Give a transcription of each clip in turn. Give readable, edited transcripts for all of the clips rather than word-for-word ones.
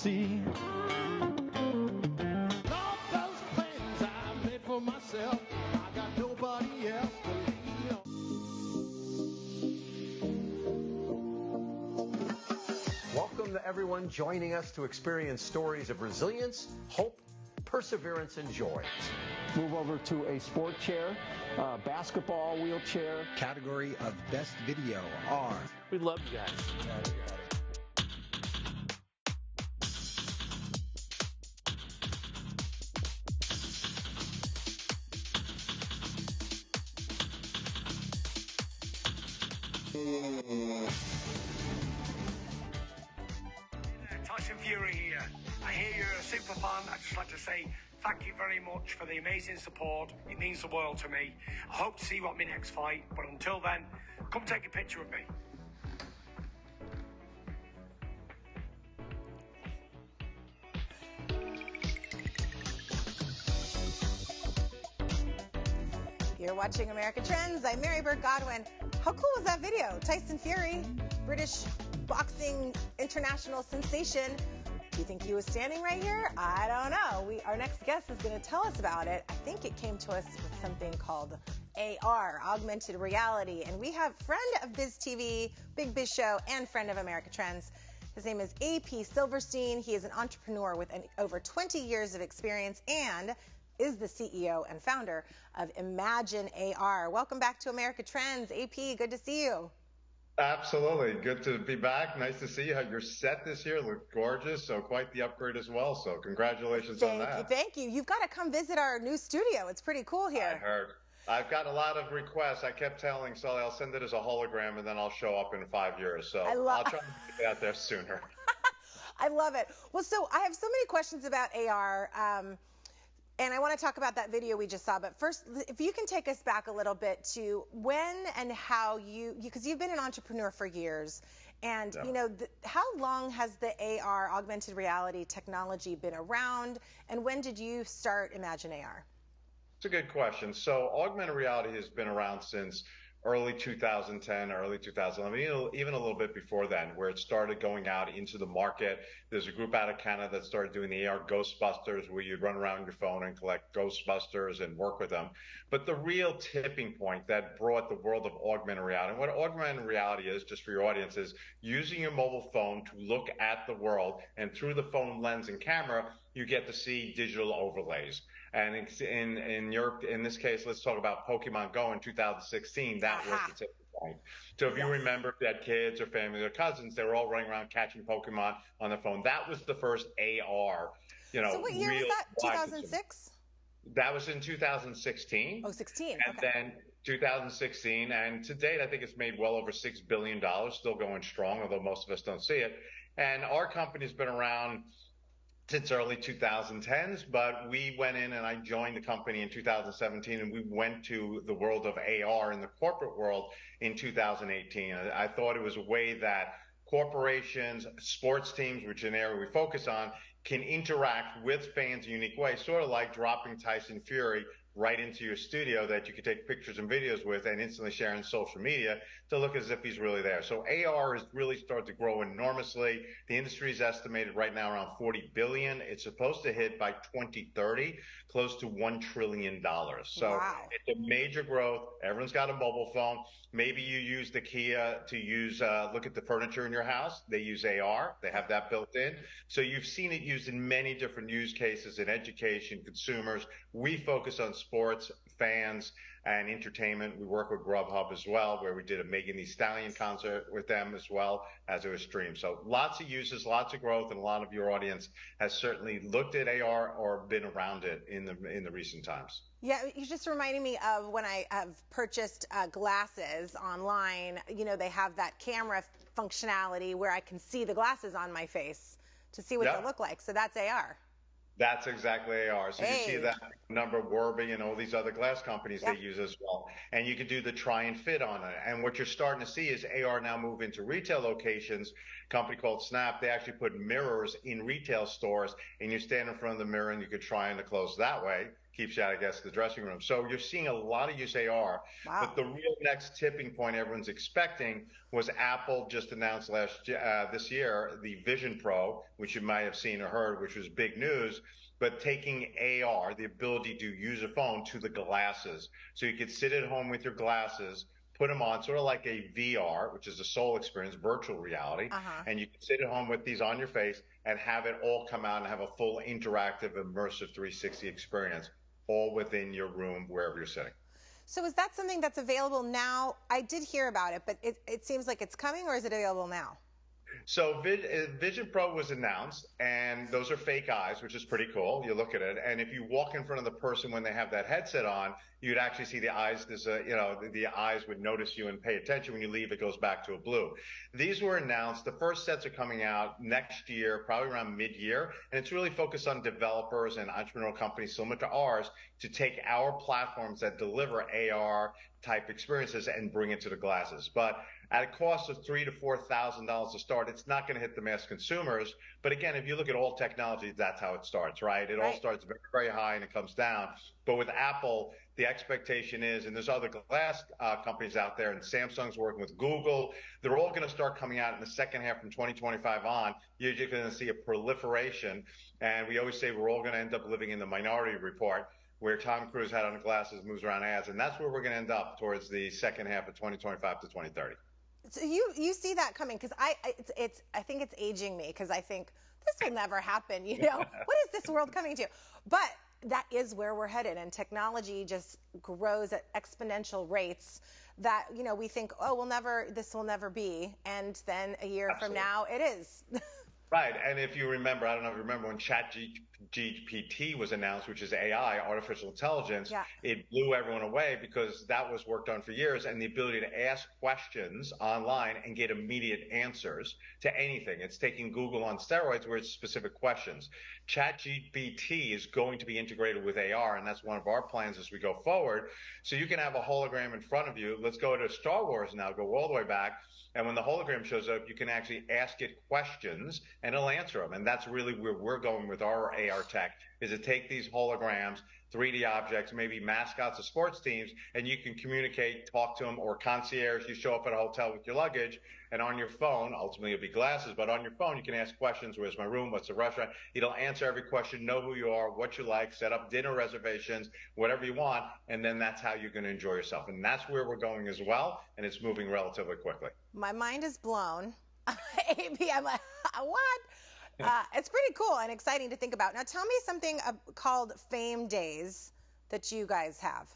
see. All those plans I made for myself, I got nobody else to lean on. Welcome to everyone joining us to experience stories of resilience, hope, perseverance, and joy. Move over to a sport chair, basketball wheelchair. Category of Best Video are. We love you guys. Tyson Fury here. I hear you're a super fan. I'd just like to say thank you very much for the amazing support. It means the world to me. I hope to see you at my next fight, but until then, come take a picture with me. You're watching America Trends. I'm Mary Bird Godwin. How cool was that video? Tyson Fury, British boxing international sensation. Do you think he was standing right here? I don't know. Our next guest is going to tell us about it. I think it came to us with something called AR, augmented reality. And we have friend of BizTV, Big Biz Show, and friend of America Trends. His name is AP Silverrstieen. He is an entrepreneur with over 20 years of experience and is the CEO and founder of ImagineAR. Welcome back to America Trends. AP, good to see you. Absolutely. Good to be back. Nice to see you. Your set this year looked gorgeous, so quite the upgrade as well. So congratulations on that. Thank you. You've got to come visit our new studio. It's pretty cool here. I heard. I've got a lot of requests. I kept telling Sully I'll send it as a hologram and then I'll show up in 5 years. So I'll try to get out there sooner. I love it. Well, so I have so many questions about AR. And I want to talk about that video we just saw. But first, if you can take us back a little bit to when and how because you've been an entrepreneur for years. And, Yeah. you know, how long has the AR, augmented reality technology been around? And when did you start ImagineAR? It's a good question. So augmented reality has been around since early 2010, early 2011, even a little bit before then, where it started going out into the market. There's a group out of Canada that started doing the AR Ghostbusters, where you'd run around your phone and collect Ghostbusters and work with them. But the real tipping point that brought the world of augmented reality, and what augmented reality is, just for your audience, is using your mobile phone to look at the world, and through the phone lens and camera, you get to see digital overlays. And in this case, let's talk about Pokemon Go in 2016. That was the tipping point. So if you remember, if you had kids or family or cousins, they were all running around catching Pokemon on their phone. That was the first AR, So what year was that? 2006? That was in 2016. Oh, 16. And then 2016. And to date, I think it's made well over $6 billion, still going strong, although most of us don't see it. And our company's been around since early 2010s, but we went in and I joined the company in 2017 and we went to the world of AR in the corporate world in 2018. I thought it was a way that corporations, sports teams, which is an area we focus on, can interact with fans in a unique way, sort of like dropping Tyson Fury right into your studio that you could take pictures and videos with and instantly share on social media to look as if he's really there. So AR has really started to grow enormously. The industry is estimated right now around $40 billion. It's supposed to hit by 2030 close to $1 trillion. So wow. It's a major growth. Everyone's got a mobile phone. Maybe you use the Kia to use look at the furniture in your house. They use AR. They have that built in. So you've seen it used in many different use cases in education, consumers. We focus on sports, fans, and entertainment. We work with Grubhub as well, where we did a Megan Thee Stallion concert with them as well as it was streamed. So lots of uses, lots of growth, and a lot of your audience has certainly looked at AR or been around it in the recent times. Yeah, you just reminded me of when I have purchased glasses online. You know, they have that camera functionality where I can see the glasses on my face to see what they look like. So that's AR. That's exactly AR. So you see that number of Warby and all these other glass companies they use as well. And you can do the try and fit on it. And what you're starting to see is AR now move into retail locations. A company called Snap, they actually put mirrors in retail stores and you stand in front of the mirror and you could try on the clothes that way. keeps you out of, I guess, the dressing room. So you're seeing a lot of use AR. Wow. But the real next tipping point everyone's expecting was Apple just announced this year the Vision Pro, which you might have seen or heard, which was big news. But taking AR, the ability to use a phone, to the glasses. So you could sit at home with your glasses, put them on, sort of like a VR, which is a soul experience, virtual reality. And you can sit at home with these on your face and have it all come out and have a full interactive, immersive 360 experience, all within your room, wherever you're sitting. So is that something that's available now? I did hear about it, but it seems like it's coming, or is it available now? So Vision Pro was announced, and those are fake eyes, which is pretty cool. You look at it, and if you walk in front of the person when they have that headset on, you'd actually see the eyes. The eyes would notice you and pay attention. When you leave, it goes back to a blue. These were announced. The first sets are coming out next year, probably around mid-year, and it's really focused on developers and entrepreneurial companies similar to ours to take our platforms that deliver AR type experiences and bring it to the glasses. But at a cost of $3,000 to $4,000 to start, it's not going to hit the mass consumers. But again, if you look at all technology, that's how it starts, right? It all starts very, very high and it comes down. But with Apple, the expectation is, and there's other glass companies out there, and Samsung's working with Google, they're all going to start coming out in the second half from 2025 on. You're just going to see a proliferation. And we always say we're all going to end up living in the Minority Report, where Tom Cruise had on the glasses, moves around ads. And that's where we're going to end up towards the second half of 2025 to 2030. So you see that coming, because I think it's aging me, because I think this will never happen. What is this world coming to? But that is where we're headed, and technology just grows at exponential rates that we think, this will never be, and then a year from now it is. Right, and if you remember, I don't know if you remember when ChatGPT was announced, which is AI, artificial intelligence, it blew everyone away because that was worked on for years, and the ability to ask questions online and get immediate answers to anything. It's taking Google on steroids where it's specific questions. ChatGPT is going to be integrated with AR, and that's one of our plans as we go forward. So you can have a hologram in front of you. Let's go to Star Wars now, go all the way back. And when the hologram shows up, you can actually ask it questions and it'll answer them. And that's really where we're going with our AR tech, is to take these holograms, 3D objects, maybe mascots of sports teams, and you can communicate, talk to them, or concierge. You show up at a hotel with your luggage, and on your phone, ultimately it'll be glasses, but on your phone you can ask questions. Where's my room? What's the restaurant? It'll answer every question, know who you are, what you like, set up dinner reservations, whatever you want, and then that's how you're going to enjoy yourself. And that's where we're going as well, and it's moving relatively quickly. My mind is blown. AB, I'm like, what? It's pretty cool and exciting to think about. Now, tell me something called Fame Days that you guys have.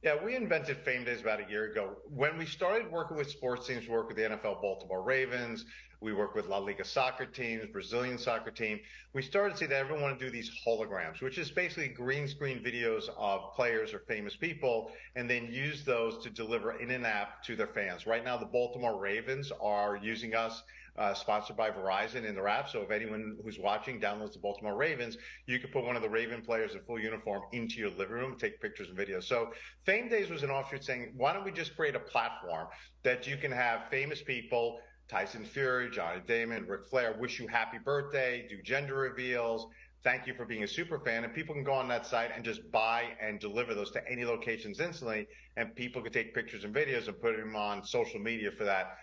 Yeah, we invented Fame Days about a year ago. When we started working with sports teams, we worked with the NFL Baltimore Ravens, we work with La Liga soccer teams, Brazilian soccer team. We started to see that everyone wanted to do these holograms, which is basically green screen videos of players or famous people, and then use those to deliver in an app to their fans. Right now, the Baltimore Ravens are using us, sponsored by Verizon, in their app. So if anyone who's watching downloads the Baltimore Ravens, you could put one of the Raven players in full uniform into your living room, take pictures and videos. So Fame Days was an offshoot saying, why don't we just create a platform that you can have famous people, Tyson Fury, Johnny Damon, Ric Flair, wish you happy birthday, do gender reveals, thank you for being a super fan, and people can go on that site and just buy and deliver those to any locations instantly, and people can take pictures and videos and put them on social media for that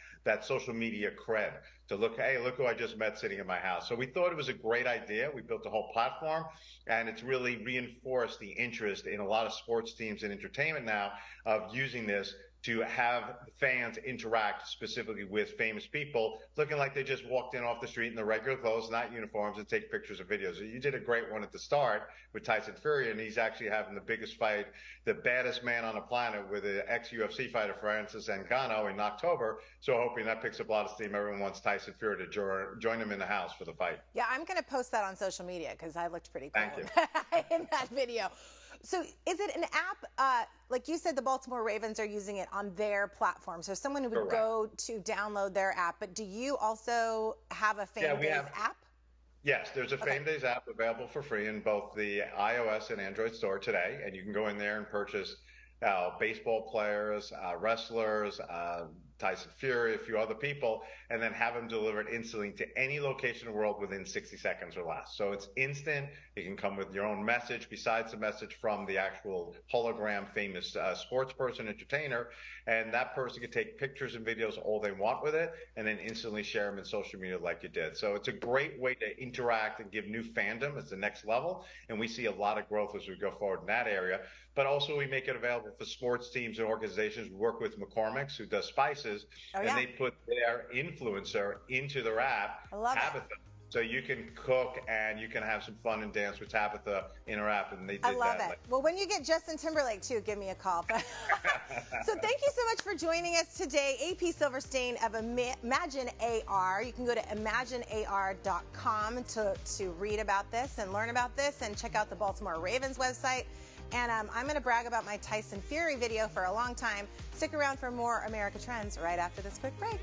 social media cred to look, hey, look who I just met sitting in my house. So we thought it was a great idea. We built a whole platform, and it's really reinforced the interest in a lot of sports teams and entertainment now of using this to have fans interact specifically with famous people looking like they just walked in off the street in their regular clothes, not uniforms, and take pictures of videos. You did a great one at the start with Tyson Fury, and he's actually having the biggest fight, the baddest man on the planet, with an ex-UFC fighter, Francis Ngannou, in October. So hoping that picks up a lot of steam. Everyone wants Tyson Fury to join him in the house for the fight. Yeah, I'm going to post that on social media because I looked pretty cool Thank you. in that video. So is it an app, like you said, the Baltimore Ravens are using it on their platform, so someone who would go to download their app, but do you also have a Fame Days app? Yes, there's a Fame Days app available for free in both the iOS and Android store today, and you can go in there and purchase baseball players, wrestlers, Tyson Fury, a few other people, and then have them delivered instantly to any location in the world within 60 seconds or less. So it's instant. You can come with your own message besides the message from the actual hologram famous sports person, entertainer, and that person can take pictures and videos all they want with it and then instantly share them in social media like you did. So it's a great way to interact and give new fandom as the next level, and we see a lot of growth as we go forward in that area. But also we make it available for sports teams and organizations. We work with McCormick's, who does spices, and they put their influencer into their app, Tabitha. So you can cook and you can have some fun and dance with Tabitha in her app, and they did that. I love it. Well, when you get Justin Timberlake too, give me a call. So thank you so much for joining us today, AP Silverrstieen of ImagineAR. You can go to ImagineAR.com to read about this and learn about this, and check out the Baltimore Ravens website. And I'm going to brag about my Tyson Fury video for a long time. Stick around for more America Trends right after this quick break.